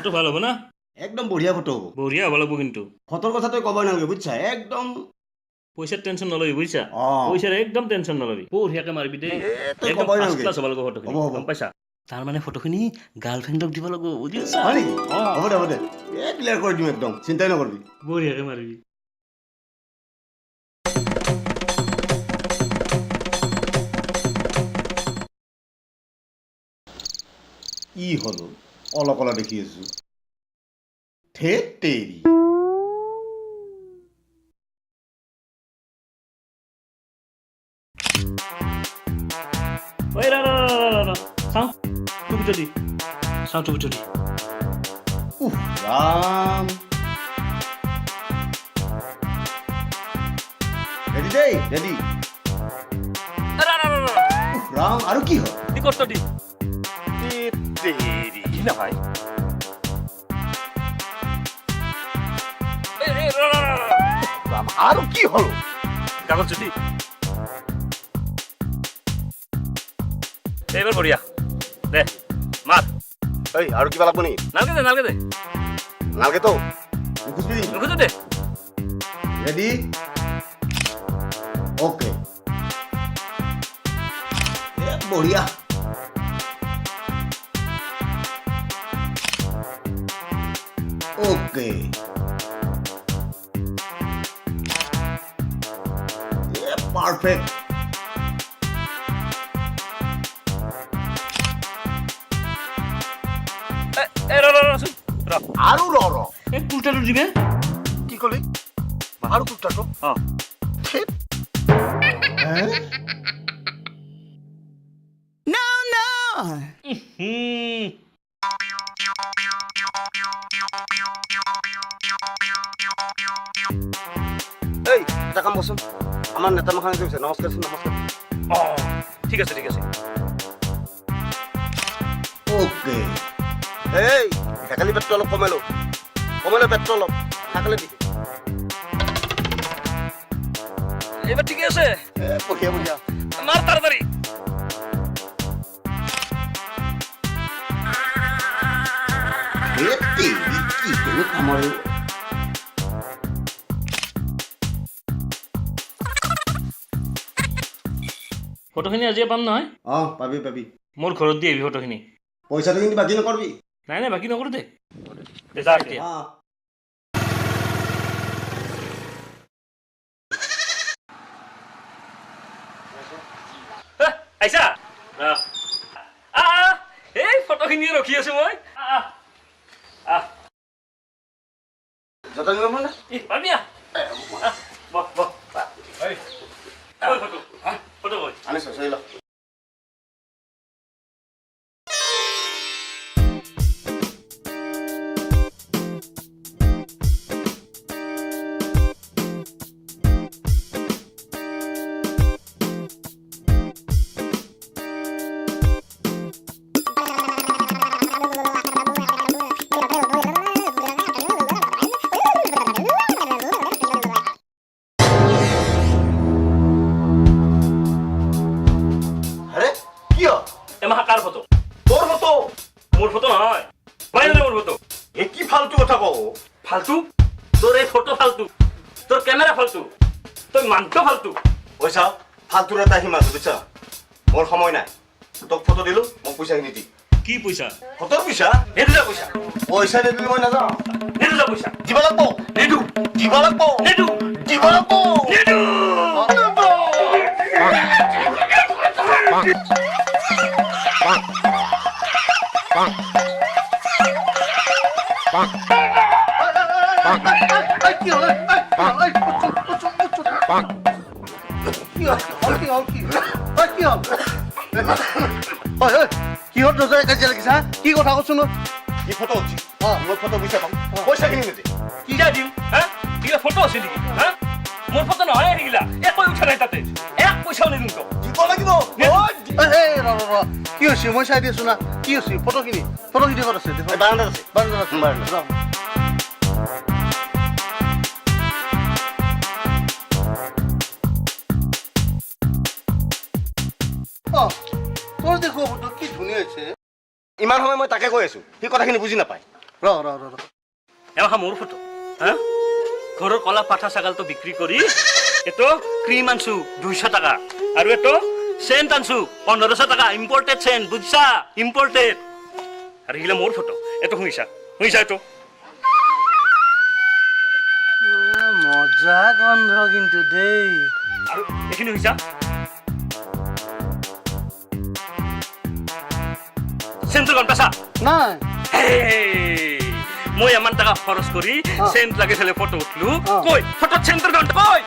Photo ভাল হ'ব না একদম বঢ়িয়া ফটো হ'ব বঢ়িয়া হ'ব লাগিব কিন্তু ফটোৰ কথা তই ক'বই নালাগে বুজিছা একদম পইচাৰ টেনশ্যন নলবি বুজিছা অঁ পইচাৰ একদম টেনশ্যন নলবি বঢ়িয়াকৈ মাৰিবি দেই তই একদম ক'বই ফাৰ্ষ্ট নালাগে ক্লাছ হ'ব লাগিব ফটোখিনি হ'ব, হ'ব। গম পাইছা তাৰ মানে ফটোখিনি গাৰ্লফ্ৰেণ্ডক দিব লাগিব বুজি পাইছা হয় নেকি অঁ হ'ব দে ক্লিয়াৰ কৰি দিম একদম চিন্তাই নকৰিবি বঢ়িয়াকৈ মাৰিবি কি হ'ল অলপ অলপ দেখি আছোঁ ধেত তেৰি ঐ ৰ চাওঁ তোৰ ভিতৰত দি চাওঁ তোৰ ভিতৰত দি উফ ৰাম ৰেডি দেই ৰেডি উফ ৰাম আৰু কি হ'ল দি কষ্ট দি কি না ভাই ৰাম আৰু কি হ'ল কাগজ চুটি এইবাৰ বঢ়িয়া দে মাৰ এই আৰু কিবা লাগব নেকি নালগে দে নালগে দে নালগে তো খুচবি নুখুজো দে ৰেডি অ'কে বঢ়িয়া অ'কে পাৰফেক্ট ৰচোন ৰ আৰু ৰ এই কুৰ্তাটো দিবে কি কলি আৰু কুৰ্তাটো অঁ এই এটা কাম কৰচোন আমাৰ নেতা মখানে কৈছে নমস্কাৰ নমস্কাৰ অঁ ঠিক আছে ঠিক আছে অ'কে এই ঢেকালি পেটটো অলপ কমাই লওঁ পেটটো অলপ থাকলে দি এইবাৰ ঠিকে আছে বঢ়িয়া বঢ়িয়া মাৰ তাড়াতাড়ি কি কোনো কামৰ ফটোখিনি আজিয়ে পাম নহয় অঁ পাবি পাবি মোৰ ঘৰত দি আহিবি ফটোখিনি পইচাটো কিন্তু বাকী নকৰবি নাই নাই বাকী নকৰো দে যা এতিয়া অঁ আহিছা এই ফটোখিনি ৰখি আছো মই যতন ল'ব না পাবি বহ বহ ফটো ফটো বহ আনিছ চাই ল এমাহা কাৰ ফটো তোৰ মতো মোৰ ফটো নহয় বাইৰে মোৰ ফটো এ কি ফালতু কথা কও ফালতু তোর এই ফটো ফালতু তোর ক্যামেরা ফালতু তোর মানটো ফালতু পইচা ফালতুৰ এটা সীমা আছে বুজিছা মোৰ সময় নাই তোক ফটো দিলো মোক পইচাখিনি দি কি পয়সা ফটোৰ পইচা নেদু যা পয়সা পইচা নিদিলে মই নাযাওঁ নেদু যা পয়সা দিব লাগিব নেদু দিব লাগিব নেদু দিব লাগিব নেদু কিহত নজৰে কাজিয়া লাগিছা কি কথা কৈছো ন কি ফটো উঠি মোৰ ফটো পইচা পাম পইচাখিনি নিদি কি যা দিম হ্যাঁ কিলা ফটো আছে নেকি হ্যাঁ মোর ফটো নহয় এগুলা একই উঠা নাই তাতে এক পয়সাও নিদিম তো দিব লাগিব কি হৈছে মই চাই দি আছো না কি হৈছে ফটোখিনি ক'ত আছে বাৰান্দাত আছে বাৰান্দাত তোৰ দেখো ফটো কি ধুনীয়া হৈছে ইমান সময় মই তাকে কৈ আছো সি কথাখিনি বুজি নাপায় ৰ এমাহা মোৰ ফটো হা ঘৰৰ কলা পাঠা ছাগালটো বিক্ৰী কৰি এটো ক্ৰীম আনছো 200 টাকা আৰু এটো সেন্ট আনছো 1500 টাকা ইম্পৰ্টেড সেন্ট বুঝছা ইম্পৰ্টেড আৰু হিলা মোৰ ফটো এটো শুনিছা এটো মজা গন্ধ কিন্তু দেই আৰু এখিনি শুনিছা সেন্টৰ গম পাইছা নাই মই ইমান টাকা খৰচ কৰি সেন্ট লাগি ফটো উঠলো কই ফটো সেন্টৰ গম কই